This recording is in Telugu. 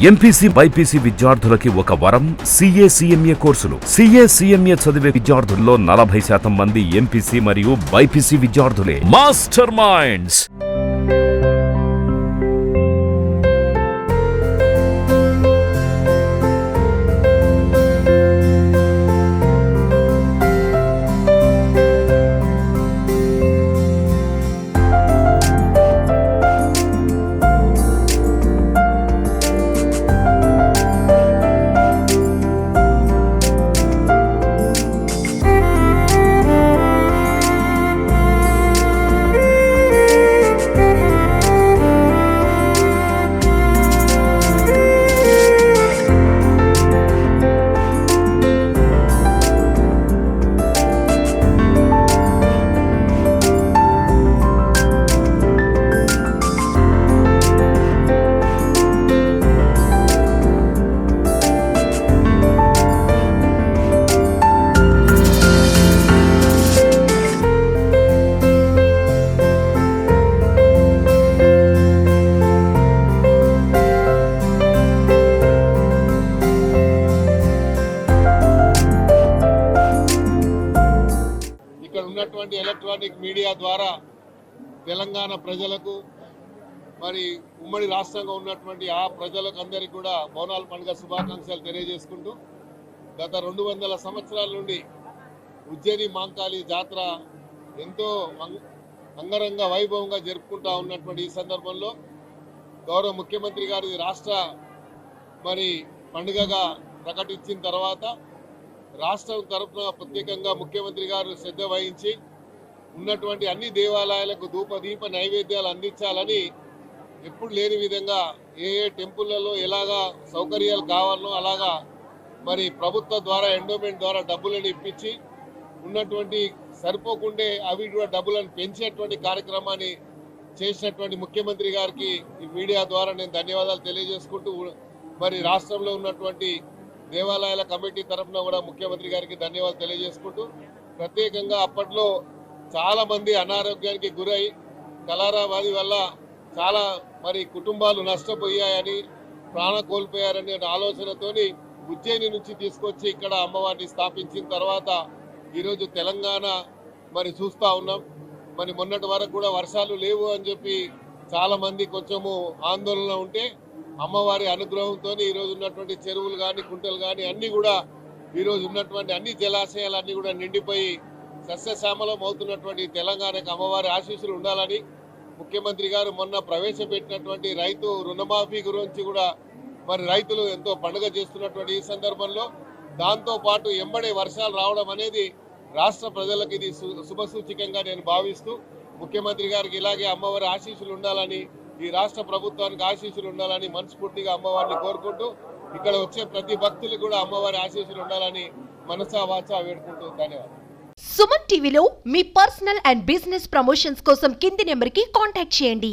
ఎంపీసీ బైపీసీ విద్యార్థులకి ఒక వరం CA CMA కోర్సులు. CA CMA చదివే విద్యార్థుల్లో 40% మంది ఎంపీసీ మరియు బైపీసీ విద్యార్థులే. Master minds. ఉన్నటువంటి ఎలక్ట్రానిక్ మీడియా ద్వారా తెలంగాణ ప్రజలకు మరి ఉమ్మడి రాష్ట్రంగా ఉన్నటువంటి ఆ ప్రజలకు అందరికీ కూడా బోనాల పండుగ శుభాకాంక్షలు తెలియజేసుకుంటూ గత 200 సంవత్సరాల నుండి ఉజ్జయిని మాంకాళి జాతర ఎంతో అంగరంగ వైభవంగా జరుపుకుంటా ఉన్నటువంటి ఈ సందర్భంలో గౌరవ ముఖ్యమంత్రి గారి రాష్ట్ర మరి పండుగగా ప్రకటించిన తర్వాత రాష్ట్రం తరఫున ప్రత్యేకంగా ముఖ్యమంత్రి గారు శ్రద్ధ వహించి ఉన్నటువంటి అన్ని దేవాలయాలకు ధూపదీప నైవేద్యాలు అందించాలని ఎప్పుడు లేని విధంగా ఏ టెంపుల్లలో ఎలాగా సౌకర్యాలు కావాలనో అలాగా మరి ప్రభుత్వ ద్వారా ఎండోమెంట్ ద్వారా డబ్బులను ఇప్పించి ఉన్నటువంటి సరిపోకుండే అవి కూడా డబ్బులను పెంచేటువంటి కార్యక్రమాన్ని చేసినటువంటి ముఖ్యమంత్రి గారికి ఈ మీడియా ద్వారా నేను ధన్యవాదాలు తెలియజేసుకుంటూ మరి రాష్ట్రంలో ఉన్నటువంటి దేవాలయాల కమిటీ తరఫున కూడా ముఖ్యమంత్రి గారికి ధన్యవాదాలు తెలియజేసుకుంటూ ప్రత్యేకంగా అప్పట్లో చాలా మంది అనారోగ్యానికి గురై కలరా వ్యాధి వల్ల చాలా మరి కుటుంబాలు నష్టపోయాయని ప్రాణ కోల్పోయారనే ఆలోచనతోని ఉజ్జయిని నుంచి తీసుకొచ్చి ఇక్కడ అమ్మవారిని స్థాపించిన తర్వాత ఈరోజు తెలంగాణ మరి చూస్తూ ఉన్నాం. మరి మొన్నటి వరకు కూడా వర్షాలు లేవు అని చెప్పి చాలా మంది కొంచెము ఆందోళన ఉంటే అమ్మవారి అనుగ్రహంతో ఈరోజు ఉన్నటువంటి చెరువులు కానీ కుంటలు కానీ అన్ని కూడా ఈరోజు ఉన్నటువంటి అన్ని జలాశయాలు అన్ని కూడా నిండిపోయి సస్యశ్యామలం అవుతున్నటువంటి తెలంగాణకు అమ్మవారి ఆశీస్సులు ఉండాలని ముఖ్యమంత్రి గారు మొన్న ప్రవేశపెట్టినటువంటి రైతు రుణమాఫీ గురించి కూడా మరి రైతులు ఎంతో పండుగ చేస్తున్నటువంటి ఈ సందర్భంలో దాంతో పాటు ఎంబడే వర్షాలు రావడం అనేది రాష్ట్ర ప్రజలకు ఇది శుభసూచకంగా నేను భావిస్తూ ముఖ్యమంత్రి గారికి ఇలాగే అమ్మవారి ఆశీస్సులు ఉండాలని ఈ రాష్ట్ర ప్రభుత్వానికి ఆశీస్సులు ఉండాలని మనస్ఫూర్తిగా అమ్మవారిని కోరుకుంటూ ఇక్కడ వచ్చే ప్రతి భక్తులకు కూడా అమ్మవారి ఆశీస్సులు ఉండాలని మనసా వాచా వేడుకుంటూ ధన్యవాదాలు. సుమన్ టీవీలో మీ పర్సనల్ అండ్ బిజినెస్ ప్రమోషన్స్ కోసం కింది నెంబర్కి కాంటాక్ట్ చేయండి.